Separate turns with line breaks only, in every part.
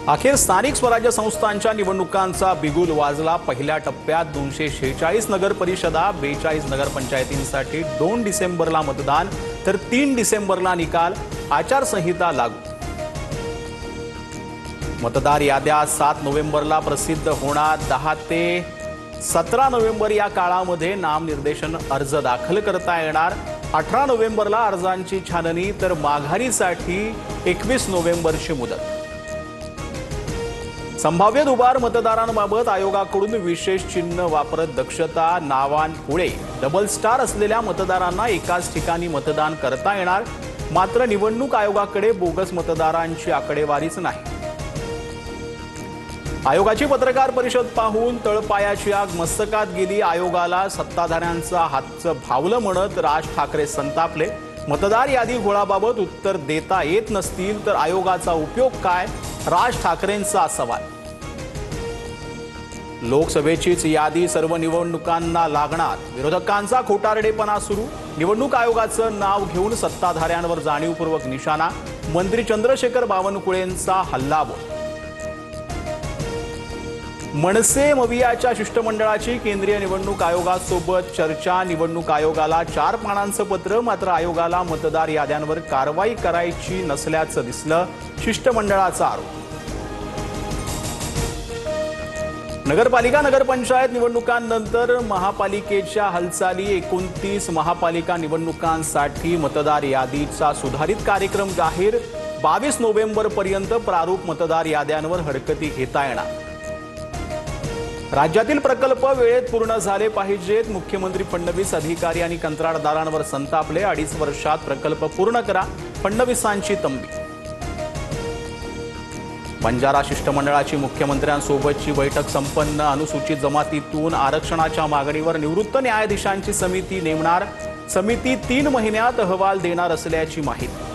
अखेर स्थानिक स्वराज्य संस्थांच्या निवडणुकांचा बिगुल वाजला। पहिल्या टप्प्यात 246 नगर परिषदा, 42 नगरपंचायतींसाठी 2 डिसेंबरला मतदान, तर 3 डिसेंबरला निकाल। आचारसंहिता लागू। मतदार याद्या 7 नोव्हेंबरला प्रसिद्ध होणार। 10 ते 17 नोव्हेंबर या काळामध्ये नामनिर्देशन अर्ज दाखल करता येणार। 18 नोव्हेंबरला अर्जांची छाननी, तर माघारीसाठी 21 नोव्हेंबरची मुदत। संभाव्य दुबार मतदारांबाबत आयोगाकडून विशेष चिन्ह वापरत दक्षता। नावांपुढे डबल स्टार असलेल्या मतदारांना एकाच ठिकाणी मतदान करता येणार। मात्र निवडणूक आयोगाकडे बोगस मतदारांची आकडेवारीच नाही। आयोगाची पत्रकार परिषद पाहून तळपायाची आग मस्तकात गेली। आयोगाला सत्ताधाऱ्यांचा हातचं भावलं म्हणत राज ठाकरे संतापले। मतदार यादी घोळाबाबत उत्तर देता येत नसतील तर आयोगाचा उपयोग काय? राज ठाकरेंचा सवाल। लोकसभेचीच यादी सर्व निवडणुकांना लागणार। विरोधकांचा खोटारडेपणा सुरू। निवडणूक आयोगाचं नाव घेऊन सत्ताधाऱ्यांवर जाणीवपूर्वक निशाणा। मंत्री चंद्रशेखर बावनकुळेंचा हल्लाबोल। मनसे मवियाच्या शिष्टमंडळाची केंद्रीय निवडणूक आयोगासोबत चर्चा। निवडणूक आयोगाला 4 पानांचं पत्र, मात्र आयोगाला मतदार याद्यांवर कारवाई करायची नसल्याचं दिसलं। शिष्टमंडळाचा आरोप। नगरपालिका नगरपंचायत निवडणुकांनंतर महापालिकेच्या हालचाली। 29 महापालिका निवडणुकांसाठी मतदार यादीचा सुधारित कार्यक्रम जाहीर। 22 नोव्हेंबरपर्यंत प्रारूप मतदार याद्यांवर हरकती घेता येणार। राज्यातील प्रकल्प वेळेत पूर्ण झाले पाहिजेत। मुख्यमंत्री फडणवीस अधिकारी आणि कंत्राटदारांवर संतापले। 2.5 वर्षात प्रकल्प पूर्ण करा, फडणवीसांची तंबी। बंजारा शिष्टमंडळाची मुख्यमंत्र्यांसोबतची बैठक संपन्न। अनुसूचित जमातीतून आरक्षणाच्या मागणीवर निवृत्त न्यायाधीशांची समिती नेमणार। समिती 3 महिन्यात अहवाल देणार असल्याची माहिती।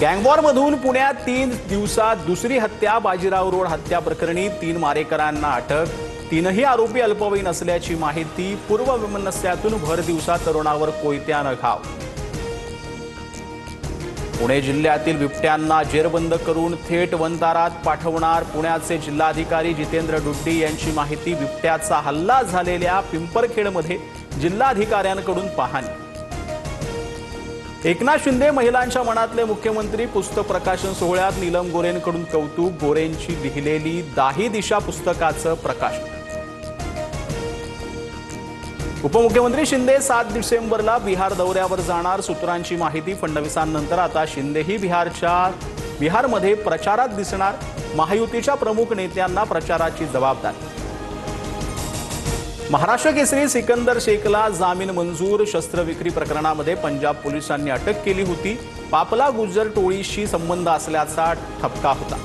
गँगवॉरमधून पुण्यात 3 दिवसात दुसरी हत्या। बाजीराव रोड हत्या प्रकरणी 3 मारेकरांना अटक। 3ही आरोपी अल्पवयीन असल्याची माहिती। पूर्ववैमनस्यातून भर दिवसा तरुणावर कोयत्यानं घाव। पुणे जिल्ह्यातील बिबट्यांना जेरबंद करून थेट वनतारात पाठवणार। पुण्याचे जिल्हाधिकारी जितेंद्र डुड्डी यांची माहिती। बिबट्याचा हल्ला झालेल्या पिंपरखेडमध्ये जिल्हाधिकाऱ्यांकडून पाहणी। एकनाथ शिंदे महिलांच्या मनातले मुख्यमंत्री पुस्तक प्रकाशन सोहळ्यात नीलम गोरेंकडून कौतुक। गोरेंची लिहिलेली 10 दिशा पुस्तकाचं प्रकाशन। उपमुख्यमंत्री शिंदे 7 डिसेंबरला बिहार दौऱ्यावर जाणार। सूत्रांची माहिती। फडणवीसांनंतर आता शिंदेही बिहारमध्ये प्रचारात दिसणार। महायुतीच्या प्रमुख नेत्यांना प्रचाराची जबाबदारी। महाराष्ट्र केसरी सिकंदर शेखला जामीन मंजूर। शस्त्रविक्री प्रकरणामध्ये पंजाब पोलिसांनी अटक केली होती। पापला गुज्जर टोळीशी संबंध असल्याचा ठपका होता।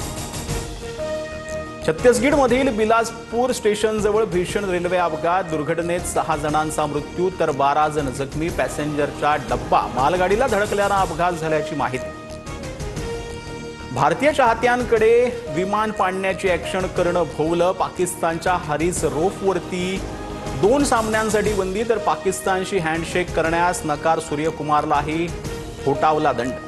छत्तीसगडमधील बिलासपूर स्टेशनजवळ भीषण रेल्वे अपघात। दुर्घटनेत 6 जणांचा मृत्यू तर 12 जण जखमी। पॅसेंजरचा डब्बा मालगाडीला धडकल्यानं अपघात झाल्याची माहिती। भारतीय चाहत्यांकडे विमान पाडण्याची ॲक्शन करणं भोवलं। पाकिस्तानच्या हारिस रौफवरती 2 सामन्यांसाठी बंदी, तर पाकिस्तानशी हँडशेक करण्यास नकार। सूर्यकुमारलाही ठोठावला दंड।